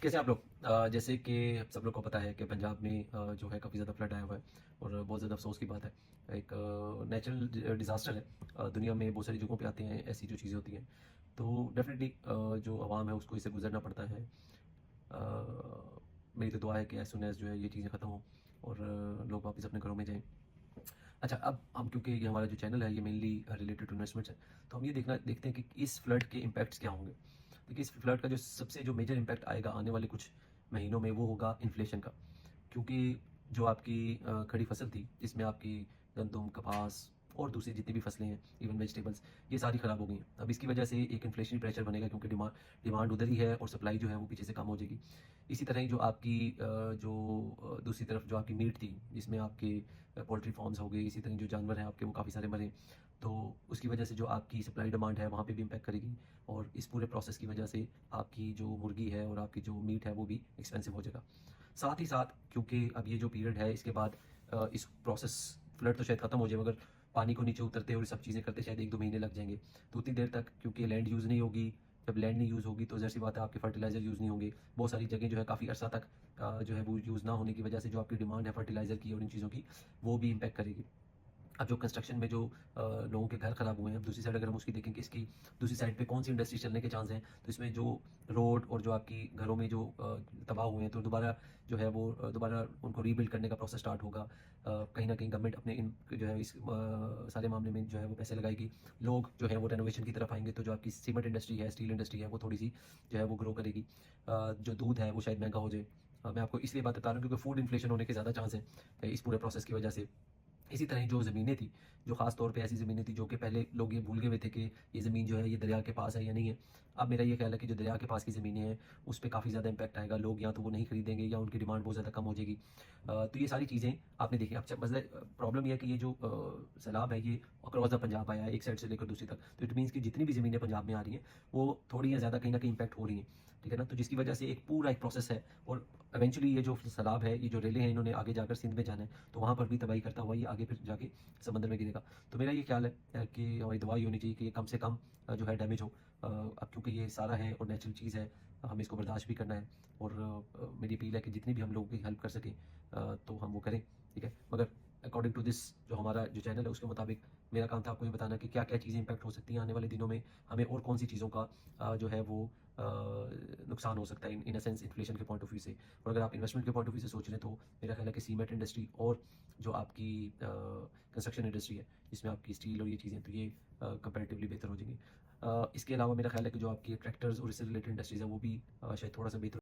कैसे आप लोग जैसे कि सब लोग को पता है कि पंजाब में जो है काफ़ी ज़्यादा फ्लड आया हुआ है और बहुत ज़्यादा अफसोस की बात है। एक नेचुरल डिज़ास्टर है। दुनिया में बहुत सारी जगहों पे आते हैं ऐसी जो चीज़ें होती हैं। तो डेफ़िनेटली जो आवाम है उसको इससे गुज़रना पड़ता है। मेरी तो दुआ है कि एज़ सून एज़ जो है ये चीज़ें ख़त्म हों और लोग वापस अपने घरों में जाएँ। अच्छा, अब हम क्योंकि ये हमारा जो चैनल है ये मेनली रिलेटेड टू इन्वेस्टमेंट्स है, तो हम ये देखते हैं कि इस फ्लड के इम्पैक्ट्स क्या होंगे। देखिए, इस फ्लड का जो सबसे जो मेजर इम्पैक्ट आएगा आने वाले कुछ महीनों में वो होगा इन्फ्लेशन का। क्योंकि जो आपकी खड़ी फसल थी जिसमें आपकी गंदम, कपास और दूसरी जितनी भी फसलें हैं, इवन वेजिटेबल्स, ये सारी ख़राब हो गई हैं। अब इसकी वजह से एक इन्फ्लेशनरी प्रेशर बनेगा क्योंकि डिमांड उधर ही है और सप्लाई जो है वो पीछे से कम हो जाएगी। इसी तरह ही जो आपकी दूसरी तरफ जो आपकी मीट थी जिसमें आपके पोल्ट्री फार्म्स हो गए, इसी तरह जो जानवर हैं आपके वो काफ़ी सारे मरे। तो उसकी वजह से जो आपकी सप्लाई डिमांड है वहाँ पे भी इम्पैक्ट करेगी और इस पूरे प्रोसेस की वजह से आपकी जो मुर्गी है और आपकी जो मीट है वो भी एक्सपेंसिव हो जाएगा। साथ ही साथ क्योंकि अब ये जो पीरियड है इसके बाद इस प्रोसेस फ्लड तो शायद ख़त्म हो जाए मगर पानी को नीचे उतरते और ये सब चीज़ें करते शायद 1-2 महीने लग जाएँगे। तो उतनी देर तक क्योंकि लैंड यूज़ नहीं होगी, जब लैंड नहीं यूज़ होगी तो ज़ाहिर-सी बात है आपके फर्टिलाइज़र यूज़ नहीं होंगे। बहुत सारी जगह जो है काफ़ी अरसा तक जो है वो यूज़ ना होने की वजह से जो आपकी डिमांड है फर्टिलाइज़र की और इन चीज़ों की, वो भी इम्पैक्ट करेगी। अब जो कंस्ट्रक्शन में जो लोगों के घर खराब हुए हैं, अब दूसरी साइड अगर हम उसकी देखें कि इसकी दूसरी साइड पे कौन सी इंडस्ट्री चलने के चांस हैं, तो इसमें जो रोड और जो आपकी घरों में जो तबाह हुए हैं, तो दोबारा जो है वो दोबारा उनको रीबिल्ड करने का प्रोसेस स्टार्ट होगा। कहीं न कहीं गवर्नमेंट अपने इन जो है इस सारे मामले में जो है वो पैसे लगाएगी। लोग जो है वो रेनोवेशन की तरफ आएँगे, तो जो आपकी सीमेंट इंडस्ट्री है, स्टील इंडस्ट्री है, वो थोड़ी-सी जो है वो ग्रो करेगी। जो दूध है वो शायद महँगा हो जाए। मैं आपको इसलिए बात बता रहा हूँ क्योंकि फूड इन्फ्लेशन होने के ज़्यादा चांस हैं इस पूरे प्रोसेस की वजह से। इसी तरह जो ज़मीनें थी, जो ख़ास तौर पे ऐसी ज़मीनें थी जो कि पहले लोग ये भूल गए हुए थे कि ये ज़मीन जो है ये दरिया के पास है या नहीं है। अब मेरा ये ख़्याल है कि जो दरिया के पास की ज़मीनें हैं, उस पे काफ़ी ज़्यादा इम्पैक्ट आएगा। लोग या तो वो नहीं खरीदेंगे या उनकी डिमांड बहुत ज़्यादा कम हो जाएगी। तो ये सारी चीज़ें आपने देखी। अब मसला प्रॉब्लम ये है कि ये जो सैलाब है ये अक्रॉस द पंजाब आया है, एक साइड से लेकर दूसरी तक। तो इट मीन्स कि जितनी भी ज़मीनें पंजाब में आ रही हैं, वो थोड़ी या ज़्यादा कहीं न कहीं इम्पैक्ट हो रही हैं। ठीक है ना? तो जिसकी वजह से एक पूरा एक प्रोसेस है और इवेंचुअली ये जो सैलाब है, ये जो रेले हैं इन्होंने आगे जाकर सिंध में जाना है, तो वहाँ पर भी तबाही करता हुआ ये आगे फिर जाके समंदर में गिरेगा। तो मेरा ये ख्याल है कि हमारी दुआ ये होनी चाहिए कि ये कम से कम जो है डैमेज हो। अब क्योंकि ये सारा है और नेचुरल चीज़ है, हमें इसको बर्दाश्त भी करना है और मेरी अपील है कि जितनी भी हम लोगों की हेल्प कर सकें तो हम वो करें, ठीक है? मगर अकॉर्डिंग टू दिस जो हमारा जो चैनल है उसके मुताबिक मेरा काम था आपको ये बताना कि क्या-क्या चीज़ें इम्पैक्ट हो सकती हैं आने वाले दिनों में, हमें और कौन-सी चीज़ों का जो है वो नुकसान हो सकता है इन इन अ सेंस इन्फ्लेशन के पॉइंट ऑफ व्यू से। और अगर आप इन्वेस्टमेंट के पॉइंट ऑफ व्यू से सोच रहे हैं तो मेरा ख्याल है कि सीमेंट इंडस्ट्री और जो आपकी कंस्ट्रक्शन इंडस्ट्री है जिसमें आपकी स्टील और ये चीज़ें तो ये कंपैरेटिवली बेहतर हो जाएंगी। इसके अलावा मेरा ख्याल है कि जो आपकी ट्रैक्टर्स और इससे रिलेटेड इंडस्ट्रीज़ है वो भी शायद थोड़ा सा बेहतर